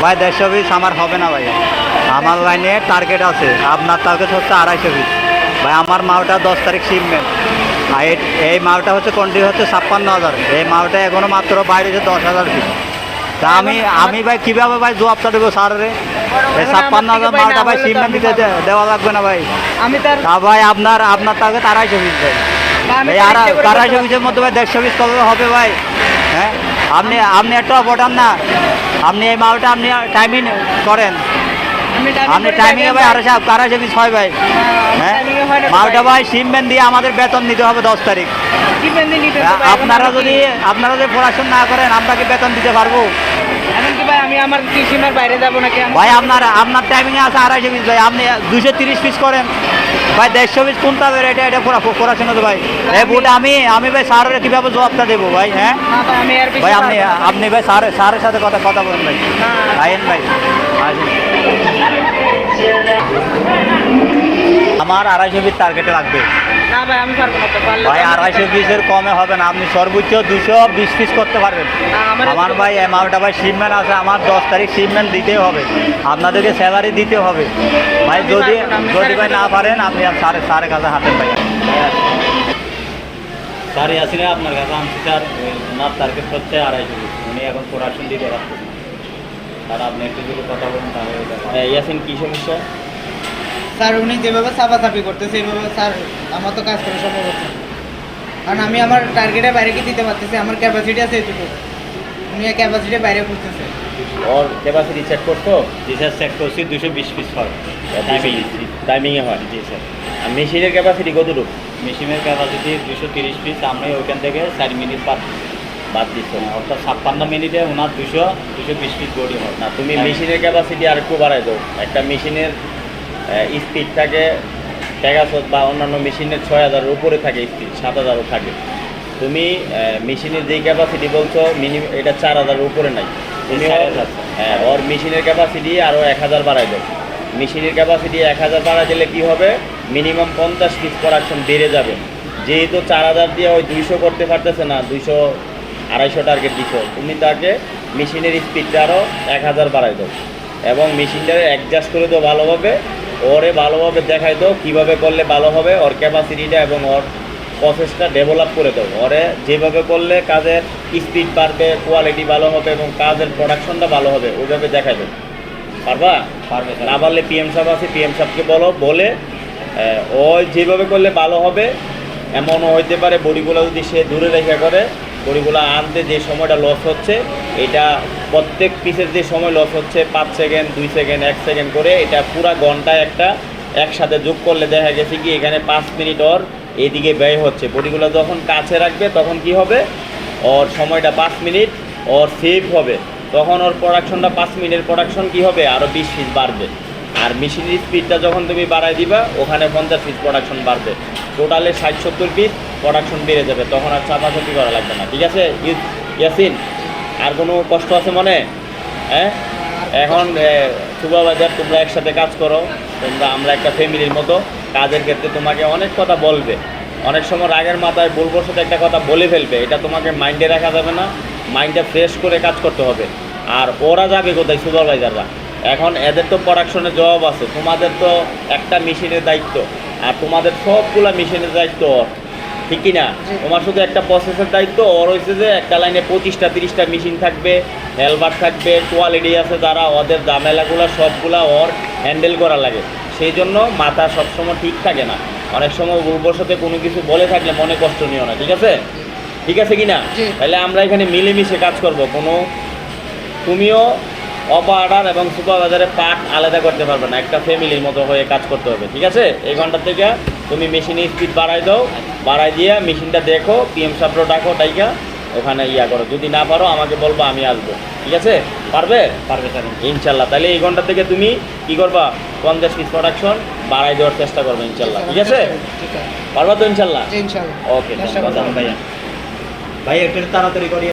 ভাই 150 পিস আমার হবে না ভাই, আমার লাইনে টার্গেট আছে, আপনার টার্গেট হচ্ছে 250 পিস। ভাই আমার মালটা 10 তারিখ শিপমেন্ট, আর এই মালটা হচ্ছে কোয়ান্টিটি হচ্ছে 56,000, এই মালটা এখনো মাত্র বাইরে 10,000 পিস। তা আমি ভাই কীভাবে ভাই জবাবটা দেবো স্যার রে? এই 56,000 মালটা ভাই শিপমেন্ট দিতে দেওয়া লাগবে না ভাই? তা ভাই আপনার টার্গেট 250 পিস ভাই, এই 250 পিসের মধ্যে ভাই 150 পিস কবে হবে ভাই? হ্যাঁ আপনি একটা অপটান না, আপনি এই মালটা আপনি টাইমিং করেন, আপনি টাইমিংয়ে ভাই 250 পিস হয় ভাই। হ্যাঁ মালটা ভাই শিপমেন্ট দিয়ে আমাদের বেতন নিতে হবে 10 তারিখ। আপনারা যদি প্রোডাকশন না করেন আমরা কি বেতন দিতে পারবো? এমনকি ভাই আমি আমার কি সীমার বাইরে যাবো নাকি? ভাই আপনার টাইমিংয়ে আছে 250 পিস ভাই, আপনি 230 পিস করেন ভাই, 150 পিস কোনটা হবে? এটা প্রোডাকশন হতো ভাই। এই বুটে আমি ভাই স্যারের কীভাবে জবাবটা দেবো ভাই? হ্যাঁ ভাই আপনি ভাই স্যারের সাথে কথা বলেন ভাই, আইন ভাই আসেন। আমার 250 পিস টার্গেটে লাগবে না ভাই, আমি পারবো না তো। ভাই 250 পিসের কমে হবে না, আপনি সর্বোচ্চ 220 পিস করতে পারবেন। আমার ভাই মালটা ভাই শিপমেন্ট আছে, আমার 10 তারিখ শিপমেন্ট দিতেই হবে, আপনাদেরকে স্যালারি দিতে হবে ভাই। যদি ভাই না পারেন আপনি স্যারের কাছে হাতেন ভাই। স্যার আসলে আপনার কাছে আনছি স্যার, ওনার টার্গেট হচ্ছে 250 পিস, উনি এখন প্রোডাকশন দিতে পারছেন না। স্যার আপনি একটু যদি কথা বলেন তাহলে। ইয়াসিন কী সমস্যা? স্যার উনি যেভাবে চাপাচাপি করতেছে এইভাবে স্যার আমার তো কাজ করা সম্ভব হচ্ছে না, কারণ আমি আমার টার্গেটের বাইরে কি দিতে পারতেছি, আমার ক্যাপাসিটি আছে এটুকু, উনি ক্যাপাসিটির বাইরে করতেছে। ওর ক্যাপাসিটি চেক করতো? জি স্যার চেক করছি, 220 পিস হয় টাইমিংয়ে হয়। জি স্যার। আর মেশিনের ক্যাপাসিটি কতটুকু? মেশিনের ক্যাপাসিটি 230 পিস, আমরা ওইখান থেকে 4 মিনিট বাদ দিচ্ছি, অর্থাৎ 56 মিনিটে ওনার 220 পিস বডি হয় না, তুমি মেশিনের ক্যাপাসিটি আর একটু বাড়াই দাও। একটা মেশিনের স্পিড থাকে পেগাসাস বা অন্যান্য মেশিনের 6000-এর উপরে থাকে স্পিড, 7000-ও থাকে। তুমি মেশিনের যেই ক্যাপাসিটি বলছো মিনিমাম এটা 4000-এর উপরে নাই। তুমি ওর মেশিনের ক্যাপাসিটি আরও 1000 বাড়াই দাও। মেশিনের ক্যাপাসিটি 1000 বাড়াই দিলে কী হবে? মিনিমাম 50 পিস প্রোডাকশন বেড়ে যাবে। যেহেতু 4000 দিয়ে ওই 200 করতে পারতেছে না, 200-250 টার্গেট দিছো, তুমি তাকে মেশিনের স্পিডটা আরও 1000 বাড়াই দাও এবং মেশিনটারে অ্যাডজাস্ট করে দাও ভালোভাবে। ওরে ভালোভাবে দেখাই দাও কীভাবে করলে ভালো হবে, ওর ক্যাপাসিটিটা এবং ওর প্রসেসটা ডেভেলপ করে দাও। ওরে যেভাবে করলে কাজের স্পিড বাড়বে, কোয়ালিটি ভালো হবে এবং কাজের প্রোডাকশনটা ভালো হবে, ওইভাবে দেখাই দাও। পারবে। না পারলে পিএম সাহেব আছে, পিএম সাহেবকে বলে ওই যেভাবে করলে ভালো হবে। এমনও হইতে পারে বডিগুলো যদি সে দূরে রেখে করে, বডিগুলো আনতে যে সময়টা লস হচ্ছে, এটা প্রত্যেক পিসের যে সময় লস হচ্ছে 5 সেকেন্ড 2 সেকেন্ড 1 সেকেন্ড করে, এটা পুরা ঘন্টায় একসাথে যোগ করলে দেখা গেছে কি এখানে 5 মিনিট ওর এইদিকে ব্যয় হচ্ছে। বডিগুলো যখন কাছে রাখবে তখন কি হবে? ওর সময়টা 5 মিনিট ওর সেভ হবে, তখন ওর প্রোডাকশনটা 5 মিনিটের প্রোডাকশন কি হবে? আরও 20 পিস বাড়বে। আর মেশিনের স্পিডটা যখন তুমি বাড়াই দিবা ওখানে 50 পিস প্রোডাকশন বাড়বে, টোটালে 60-70 পিস প্রোডাকশন বেড়ে যাবে, তখন আর চাপাচাপি করা লাগবে না। ঠিক আছে ইয়াসিন? আর কোনো কষ্ট আছে মনে? হ্যাঁ এখন সুপারভাইজার তোমরা একসাথে কাজ করো, আমরা একটা ফ্যামিলির মতো। কাজের ক্ষেত্রে তোমাকে অনেক কথা বলবে, অনেক সময় রাগের মাথায় বলবোর সাথে একটা কথা বলে ফেলবে, এটা তোমাকে মাইন্ডে রাখা যাবে না, মাইন্ডটা ফ্রেশ করে কাজ করতে হবে। আর ওরা যাবে কোথায়? সুপারভাইজাররা। এখন এদের তো প্রোডাকশনের জবাব আছে, তোমাদের তো একটা মেশিনের দায়িত্ব, আর তোমাদের সবগুলা মেশিনের দায়িত্ব ওর, ঠিক কি না? তোমার শুধু একটা প্রসেসের দায়িত্ব, ওর হয়েছে যে একটা লাইনে 25-30টা মেশিন থাকবে, হেলপার থাকবে, কোয়ালিটি আছে যারা, ওদের ঝামেলাগুলো সবগুলা ওর হ্যান্ডেল করা লাগে। সেই জন্য মাথা সবসময় ঠিক থাকে না, অনেক সময় উর্বর সাথে কোনো কিছু বলে থাকলে মনে কষ্ট নিও না। ঠিক আছে? ঠিক আছে কি না? তাহলে আমরা এখানে মিলেমিশে কাজ করব, তুমিও অপারেটর এবং সুপারভাইজারের পার্ট আলাদা করতে পারবে না, একটা ফ্যামিলির মতো হয়ে কাজ করতে হবে। ঠিক আছে? এই ঘন্টা থেকে তুমি মেশিনের স্পিড বাড়াই দাও, বাড়াই দিয়ে মেশিনটা দেখো, পিএম সাপ্রো ডাকো, ডাইকা ওখানে করো। যদি না পারো আমাকে বলবো, আমি আসবো। ঠিক আছে? পারবে স্যার ইনশাল্লাহ। তাহলে এই ঘন্টা থেকে তুমি কি করবা? 50 পিস প্রোডাকশন বাড়াই দেওয়ার চেষ্টা করবে ইনশাল্লাহ। ঠিক আছে? পারবা তো ইনশাল্লাহ? ওকে ভাইয়া, ভাই একটু তাড়াতাড়ি করি।